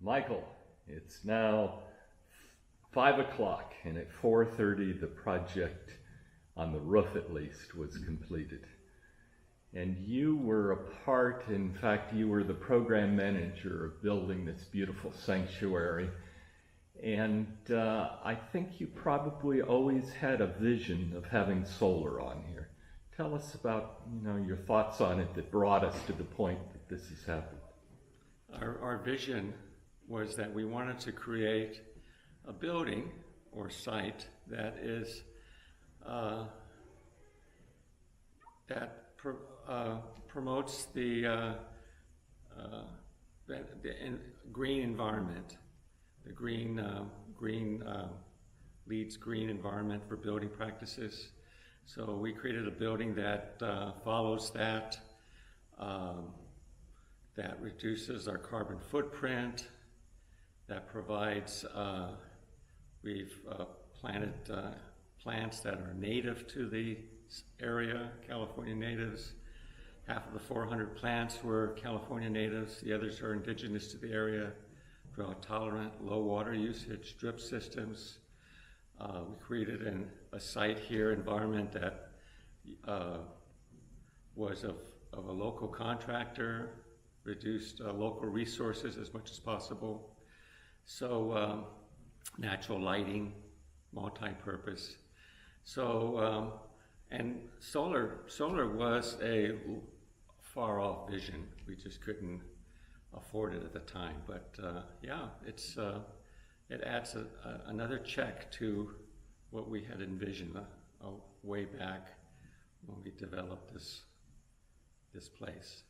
Michael, it's now 5 o'clock, and at 4:30 the project, on the roof at least, was completed. And you were a part, in fact, you were the program manager of building this beautiful sanctuary. And I think you probably always had a vision of having solar on here. Tell us about, your thoughts on it that brought us to the point that this has happened. Our vision was that we wanted to create a building or site that is promotes the green environment. The green leads green environment for building practices. So we created a building that follows that, that reduces our carbon footprint, that provides, we've planted plants that are native to the area, California natives. Half of the 400 plants were California natives, the others are indigenous to the area, drought tolerant, low water usage, drip systems. We created a site here, environment that was of a local contractor, reduced local resources as much as possible. So natural lighting, multi-purpose. So, and solar was a far-off vision. We just couldn't afford it at the time. But yeah, it adds another check to what we had envisioned way back when we developed this place.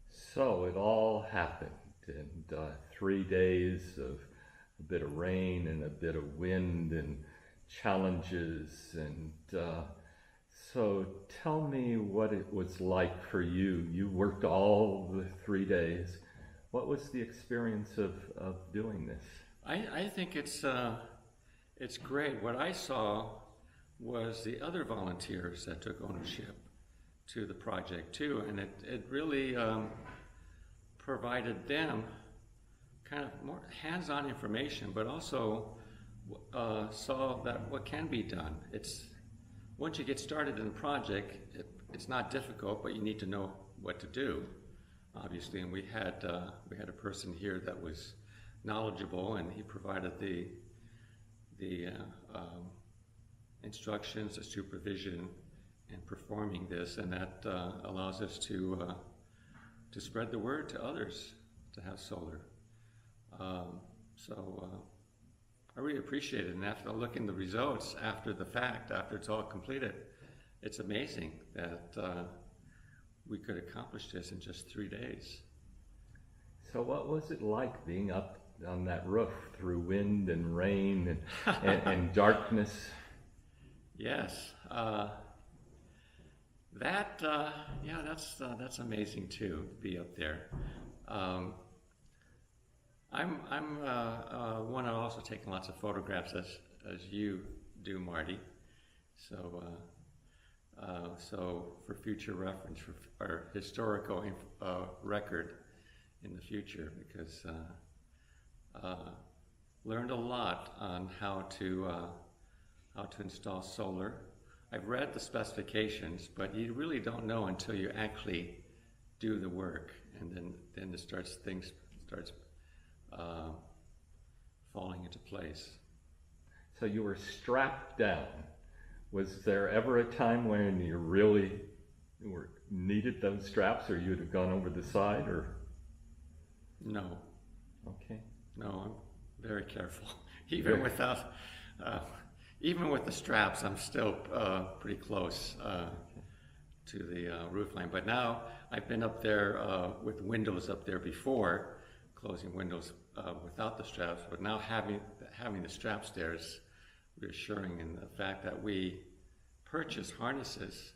So it all happened in 3 days of a bit of rain and a bit of wind and challenges. And so tell me what it was like for you. You worked all the 3 days. What was the experience of doing this? I think it's great. What I saw was the other volunteers that took ownership to the project too, and it really provided them kind of more hands-on information, but also saw that what can be done. It's once you get started in the project, it's not difficult, but you need to know what to do, obviously. And we had a person here that was knowledgeable, and he provided the instructions, the supervision, and performing this, and that allows us to spread the word to others to have solar. So I really appreciate it, and after looking at the results after the fact, after it's all completed, it's amazing that we could accomplish this in just 3 days. So what was it like being up on that roof through wind and rain and darkness? Yes, that's amazing too, to be up there. I'm one of also taking lots of photographs as you do, Marty. So so for future reference, for our historical record in the future, because learned a lot on how to install solar. I've read the specifications, but you really don't know until you actually do the work, and then things starts falling into place. So you were strapped down. Was there ever a time when you really needed those straps, or you'd have gone over the side, or? No. Okay. No, I'm very careful. Even without, even with the straps, I'm still pretty close to the roof line. But now I've been up there with windows up there before, closing windows without the straps. But now having the straps there is reassuring in the fact that we purchase harnesses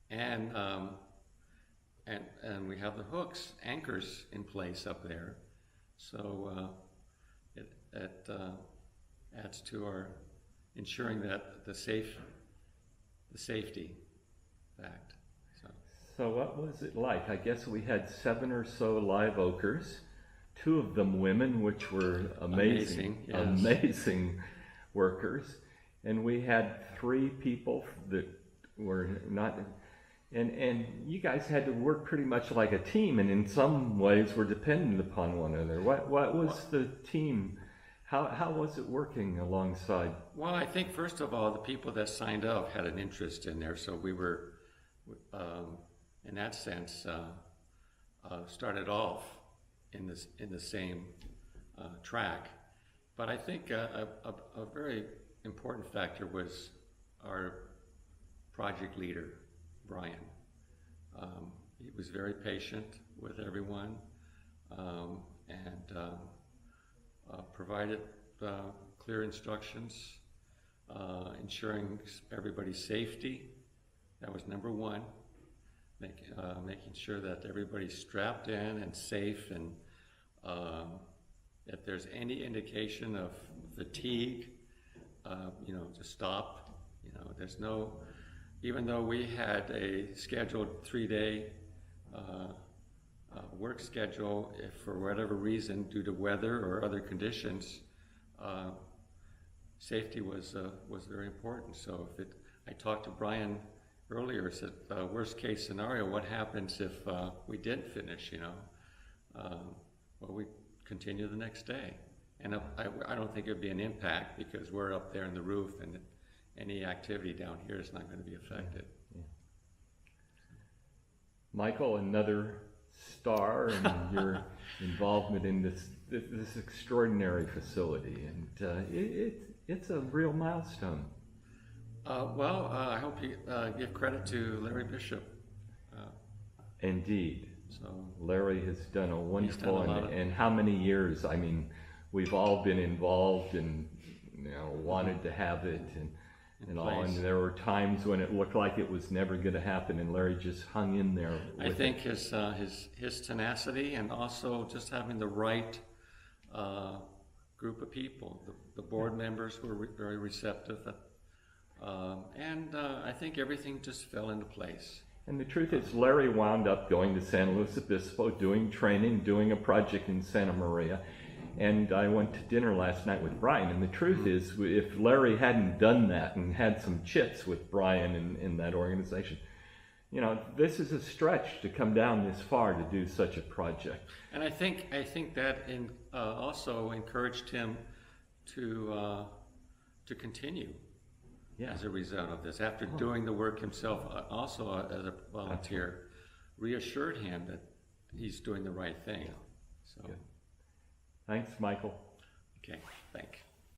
and we have the hooks, anchors in place up there. So it adds to our ensuring that the safety fact. So what was it like? I guess we had 7 or so live oakers. two of them women, which were amazing, Yes. amazing workers. And we had 3 people that were not, and you guys had to work pretty much like a team, and in some ways were dependent upon one another. What was the team? How was it working alongside? Well, I think first of all, the people that signed up had an interest in there, so we were, in that sense, started off in the same track. But I think a very important factor was our project leader, Brian. He was very patient with everyone, and provided clear instructions, ensuring everybody's safety. That was number one. Making sure that everybody's strapped in and safe, and if there's any indication of fatigue, to stop. There's no, even though we had a scheduled 3-day work schedule, if for whatever reason, due to weather or other conditions, safety was very important. So I talked to Brian earlier, said worst case scenario, what happens if we didn't finish? Well, we continue the next day, and I don't think it'd be an impact because we're up there in the roof, and any activity down here is not going to be affected. Yeah. Michael, another star in your involvement in this extraordinary facility, and it's a real milestone. I hope you give credit to Larry Bishop. Indeed. So Larry has done a wonderful, done a lot and how many years? I mean, we've all been involved and wanted to have it and all. And there were times when it looked like it was never going to happen, and Larry just hung in there. I think his tenacity, and also just having the right group of people. The board members were very receptive, and I think everything just fell into place. And the truth is, Larry wound up going to San Luis Obispo, doing training, doing a project in Santa Maria. And I went to dinner last night with Brian. And the truth is, if Larry hadn't done that and had some chits with Brian in that organization, this is a stretch to come down this far to do such a project. And I think that also encouraged him to continue. Yeah. As a result of this, after doing the work himself, also as a volunteer, reassured him that he's doing the right thing. So, good. Thanks, Michael. Okay, thanks.